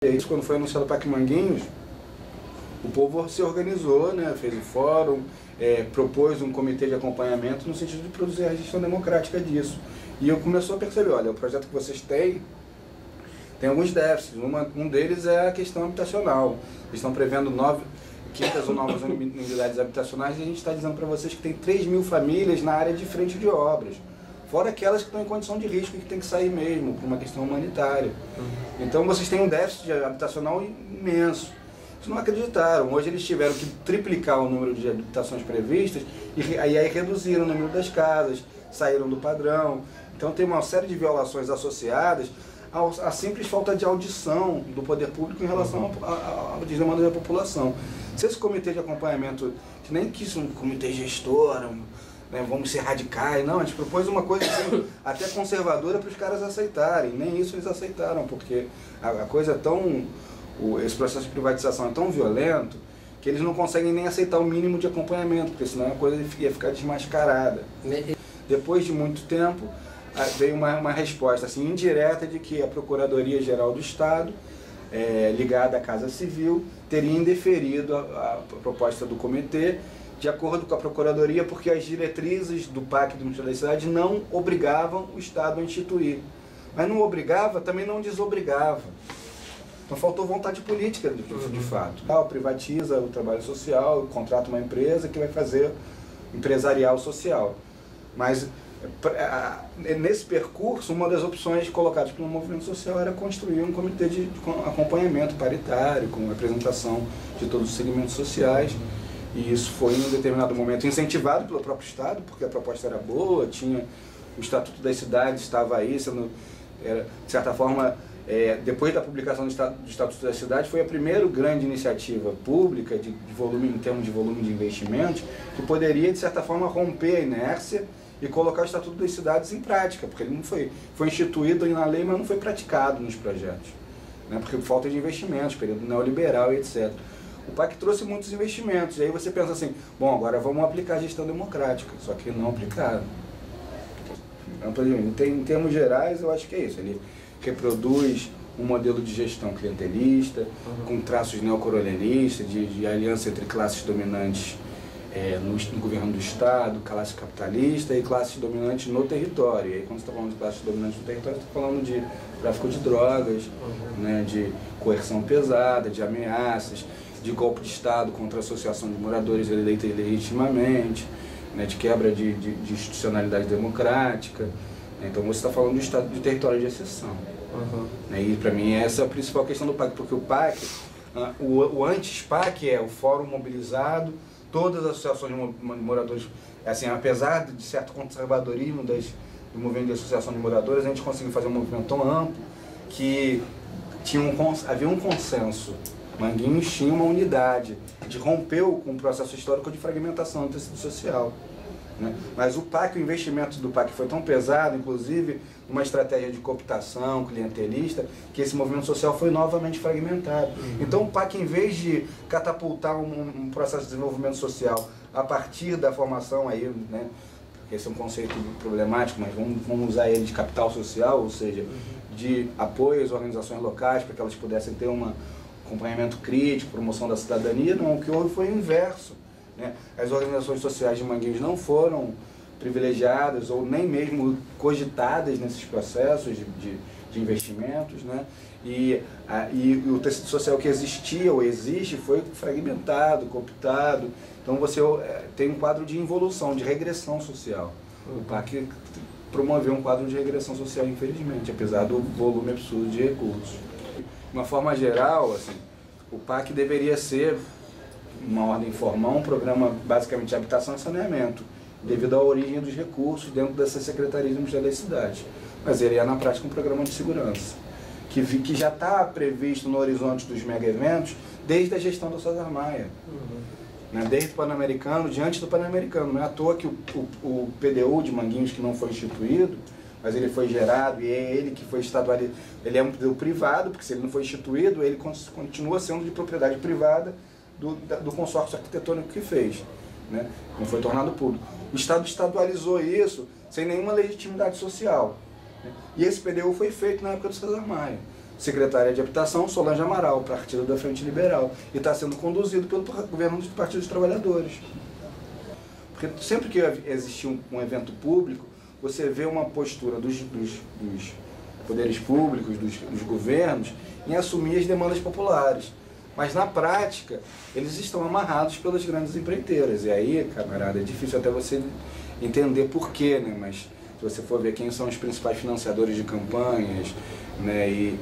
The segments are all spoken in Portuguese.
E aí, quando foi anunciado o Parque Manguinhos, o povo se organizou, né, fez o fórum, propôs um comitê de acompanhamento no sentido de produzir a gestão democrática disso. E eu começou a perceber, olha, o projeto que vocês têm tem alguns déficits. Um deles é a questão habitacional. Eles estão prevendo 500 ou novas unidades habitacionais e a gente está dizendo para vocês que tem 3.000 famílias na área de frente de obras. Fora aquelas que estão em condição de risco e que tem que sair mesmo, por uma questão humanitária. Então vocês têm um déficit habitacional imenso. Eles não acreditaram. Hoje eles tiveram que triplicar o número de habitações previstas e aí reduziram o número das casas, saíram do padrão. Então tem uma série de violações associadas à simples falta de audição do poder público em relação às demandas da população. Se esse comitê de acompanhamento, que nem quis um comitê gestor, né, vamos ser radicais, não, a gente propôs uma coisa assim, até conservadora para os caras aceitarem, nem isso eles aceitaram, porque a coisa é tão, esse processo de privatização é tão violento que eles não conseguem nem aceitar o mínimo de acompanhamento, porque senão a coisa ia ficar desmascarada. Depois de muito tempo, veio uma resposta assim, indireta de que a Procuradoria-Geral do Estado, ligada à Casa Civil, teria indeferido a proposta do comitê, de acordo com a Procuradoria, porque as diretrizes do PAC do Ministério da Cidade não obrigavam o Estado a instituir. Mas não obrigava, também não desobrigava. Então faltou vontade política, de fato. Privatiza o trabalho social, contrata uma empresa que vai fazer empresarial social. Mas nesse percurso, uma das opções colocadas pelo movimento social era construir um comitê de acompanhamento paritário, com representação de todos os segmentos sociais. E isso foi, em um determinado momento, incentivado pelo próprio Estado, porque a proposta era boa, tinha o Estatuto das Cidades, estava aí, de certa forma, depois da publicação do Estatuto das Cidades, foi a primeira grande iniciativa pública, de volume, em termos de volume de investimentos, que poderia, de certa forma, romper a inércia e colocar o Estatuto das Cidades em prática, porque ele não foi instituído na lei, mas não foi praticado nos projetos, né, porque falta de investimentos, período neoliberal e etc. O PAC trouxe muitos investimentos, e aí você pensa assim, bom, agora vamos aplicar a gestão democrática, só que não aplicaram. Em termos gerais, eu acho que é isso, ele reproduz um modelo de gestão clientelista, com traços neocolonialistas, de aliança entre classes dominantes no governo do Estado, classe capitalista e classes dominantes no território. E aí, quando você está falando de classes dominantes no território, você está falando de tráfico de drogas, né, de coerção pesada, de ameaças, de golpe de Estado contra a associação de moradores eleita ilegitimamente, né, de quebra de institucionalidade democrática. Então você está falando de Estado de território de exceção. E para mim essa é a principal questão do PAC, porque o PAC, o antes-PAC é o fórum mobilizado, todas as associações de moradores, assim, apesar de certo conservadorismo do movimento de associação de moradores, a gente conseguiu fazer um movimento tão amplo que havia um consenso. Manguinhos tinha uma unidade, a gente rompeu com o processo histórico de fragmentação do tecido social, né? Mas o PAC, o investimento do PAC foi tão pesado, inclusive uma estratégia de cooptação clientelista, que esse movimento social foi novamente fragmentado. Então o PAC, em vez de catapultar um processo de desenvolvimento social a partir da formação, aí, né, esse é um conceito problemático, mas vamos usar ele de capital social, ou seja, de apoio às organizações locais para que elas pudessem ter um acompanhamento crítico, promoção da cidadania. Não, o que houve foi o inverso, né? As organizações sociais de Manguinhos não foram privilegiadas ou nem mesmo cogitadas nesses processos de investimentos, né? E o tecido social que existia ou existe foi fragmentado, cooptado. Então você tem um quadro de involução, de regressão social. O PAC promoveu um quadro de regressão social, infelizmente, apesar do volume absurdo de recursos. De uma forma geral, assim, o PAC deveria ser, uma ordem formal, um programa basicamente de habitação e saneamento, devido à origem dos recursos dentro dessas secretarias do Ministério das Cidades. Mas ele é, na prática, um programa de segurança, que já está previsto no horizonte dos mega-eventos desde a gestão do César Maia. Né? Desde o Pan-Americano, diante do Pan-Americano. Não é à toa que o PDU de Manguinhos, que não foi instituído, mas ele foi gerado e é ele que foi estadualizado. Ele é um PDU privado, porque se ele não foi instituído, ele continua sendo de propriedade privada do consórcio arquitetônico que fez, né? Não foi tornado público. O Estado estadualizou isso sem nenhuma legitimidade social, né? E esse PDU foi feito na época do César Maia. secretária de Habitação, Solange Amaral, partido da Frente Liberal, e está sendo conduzido pelo governo do Partido dos Trabalhadores. Porque sempre que existir um evento público, você vê uma postura dos poderes públicos, dos governos, em assumir as demandas populares. Mas na prática, eles estão amarrados pelas grandes empreiteiras. E aí, camarada, é difícil até você entender por quê, né? Mas se você for ver quem são os principais financiadores de campanhas, né? E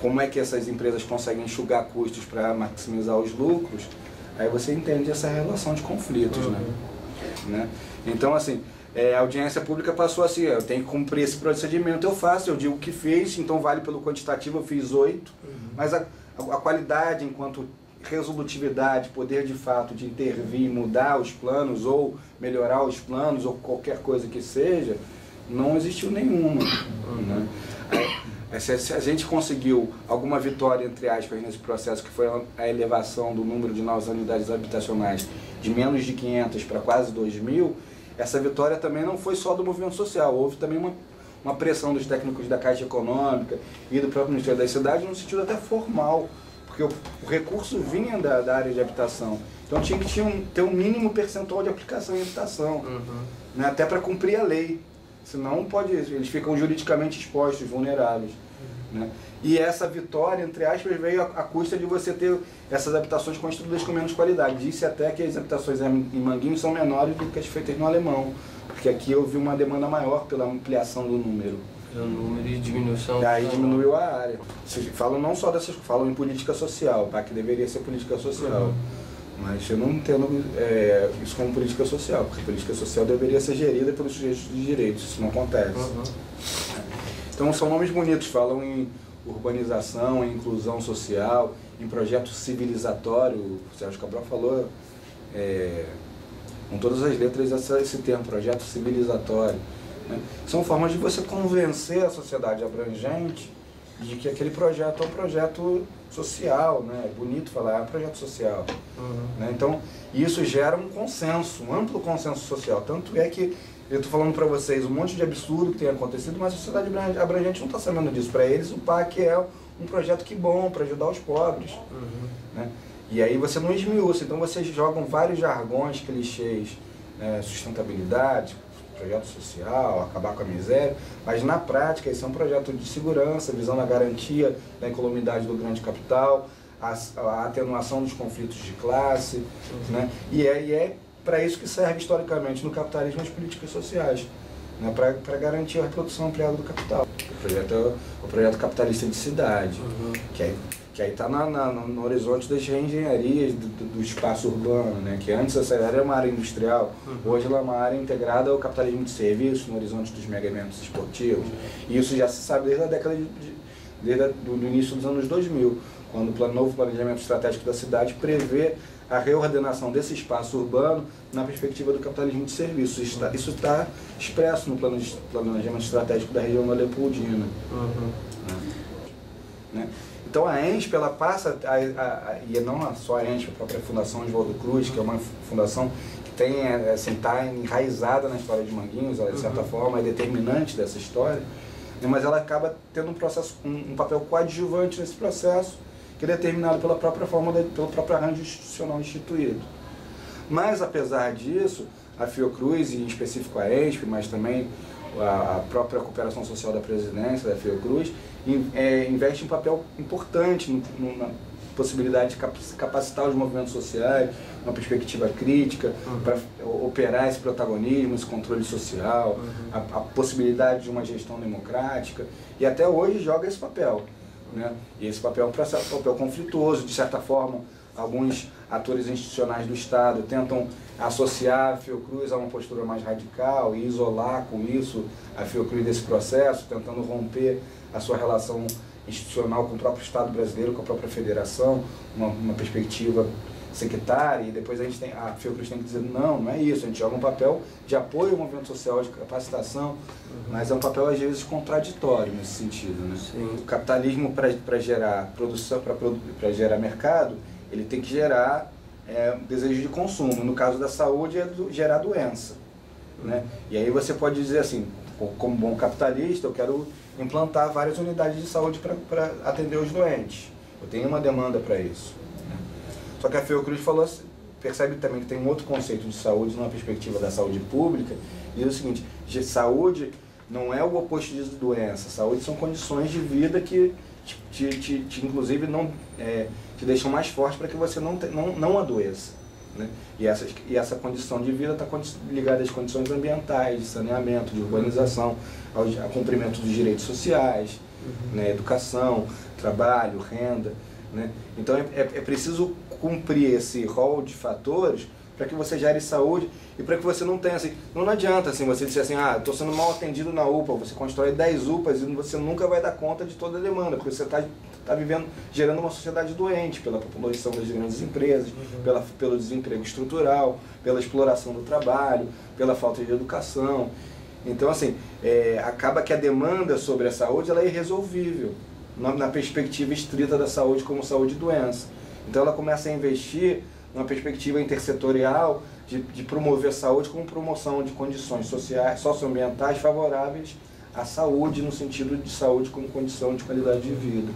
como é que essas empresas conseguem enxugar custos para maximizar os lucros, aí você entende essa relação de conflitos, né? Então, assim, a audiência pública passou assim, eu tenho que cumprir esse procedimento, eu faço, eu digo o que fiz, então vale pelo quantitativo, eu fiz 8, mas a qualidade enquanto resolutividade, poder de fato de intervir e mudar os planos, ou melhorar os planos, ou qualquer coisa que seja, não existiu nenhuma. Né? Se a gente conseguiu alguma vitória, entre aspas, nesse processo, que foi a elevação do número de novas unidades habitacionais de menos de 500 para quase 2.000, essa vitória também não foi só do movimento social, houve também uma pressão dos técnicos da Caixa Econômica e do próprio Ministério da Cidade, no sentido até formal, porque o recurso vinha da área de habitação. Então tinha que ter um mínimo percentual de aplicação em habitação, né, até para cumprir a lei. Senão eles ficam juridicamente expostos, vulneráveis. Né? E essa vitória, entre aspas, veio à custa de você ter essas habitações construídas com menos qualidade. Disse até que as habitações em Manguinhos são menores do que as feitas no Alemão, porque aqui houve uma demanda maior pela ampliação do número. Pelo número e diminuição. E aí diminuiu a área. Falam não só dessas, falam em política social, que deveria ser política social. Mas eu não entendo isso como política social, porque política social deveria ser gerida pelos sujeitos de direitos, isso não acontece. Então são nomes bonitos, falam em urbanização, em inclusão social, em projeto civilizatório. O Sérgio Cabral falou com todas as letras esse termo, projeto civilizatório. Né? São formas de você convencer a sociedade abrangente de que aquele projeto é um projeto social, né? É bonito falar, é um projeto social. Né? Então, isso gera um consenso, um amplo consenso social. Tanto é que eu estou falando para vocês um monte de absurdo que tem acontecido, mas a sociedade abrangente não está sabendo disso. Para eles, o PAC é um projeto que bom para ajudar os pobres. Né? E aí você não esmiuça, então vocês jogam vários jargões, clichês, sustentabilidade, projeto social, acabar com a miséria, mas na prática isso é um projeto de segurança, visando a garantia da incolumidade do grande capital, a atenuação dos conflitos de classe, né? E é para isso que serve historicamente no capitalismo as políticas sociais, né? Para garantir a reprodução ampliada do capital. O projeto é o projeto capitalista de cidade, que aí está no horizonte das reengenharias do espaço urbano, né? Que antes essa área era uma área industrial, hoje ela é uma área integrada ao capitalismo de serviços, no horizonte dos mega eventos esportivos. E isso já se sabe desde a década do início dos anos 2000, quando o novo planejamento estratégico da cidade prevê a reordenação desse espaço urbano na perspectiva do capitalismo de serviços. Isso está expresso no planejamento estratégico da região da Leopoldina. Né? Então a ENSP, ela passa, e não só a ENSP, a própria Fundação Oswaldo Cruz, que é uma fundação que está enraizada na história de Manguinhos, ela, de certa forma é determinante dessa história, mas ela acaba tendo um papel coadjuvante nesse processo, que é determinado pela própria forma, pelo próprio arranjo institucional instituído. Mas, apesar disso, a Fiocruz, e em específico a ENSP, mas também a própria cooperação social da presidência da Fiocruz, investe um papel importante na possibilidade de capacitar os movimentos sociais, uma perspectiva crítica, para operar esse protagonismo, esse controle social, a possibilidade de uma gestão democrática, e até hoje joga esse papel. Né? E esse papel é um papel conflituoso, de certa forma. Alguns atores institucionais do Estado tentam associar a Fiocruz a uma postura mais radical e isolar com isso a Fiocruz desse processo, tentando romper a sua relação institucional com o próprio Estado brasileiro, com a própria federação, uma perspectiva sectária, e depois a Fiocruz tem que dizer, não é isso, a gente joga um papel de apoio ao movimento social, de capacitação, mas é um papel às vezes contraditório nesse sentido. Né? O capitalismo, para gerar produção, para gerar mercado, ele tem que gerar desejo de consumo. No caso da saúde, é gerar doença. Né? E aí você pode dizer assim, como bom capitalista, eu quero implantar várias unidades de saúde para atender os doentes. Eu tenho uma demanda para isso. Né? Só que a Fiocruz falou, percebe também que tem um outro conceito de saúde numa perspectiva da saúde pública, e é o seguinte, saúde não é o oposto de doença, saúde são condições de vida que inclusive te deixam mais forte para que você não adoeça. Né? E essa condição de vida está ligada às condições ambientais, de saneamento, de urbanização, ao cumprimento dos direitos sociais, né? Educação, trabalho, renda. Né? Então é preciso cumprir esse rol de fatores para que você gere saúde e para que você não tenha assim, não adianta assim, você dizer assim, estou sendo mal atendido na UPA, você constrói 10 UPAs e você nunca vai dar conta de toda a demanda, porque você está gerando uma sociedade doente pela população das grandes empresas, pelo desemprego estrutural, pela exploração do trabalho, pela falta de educação. Então assim, acaba que a demanda sobre a saúde ela é irresolvível na perspectiva estrita da saúde como saúde e doença. Então ela começa a investir numa perspectiva intersetorial de promover a saúde como promoção de condições sociais, socioambientais favoráveis à saúde, no sentido de saúde como condição de qualidade de vida.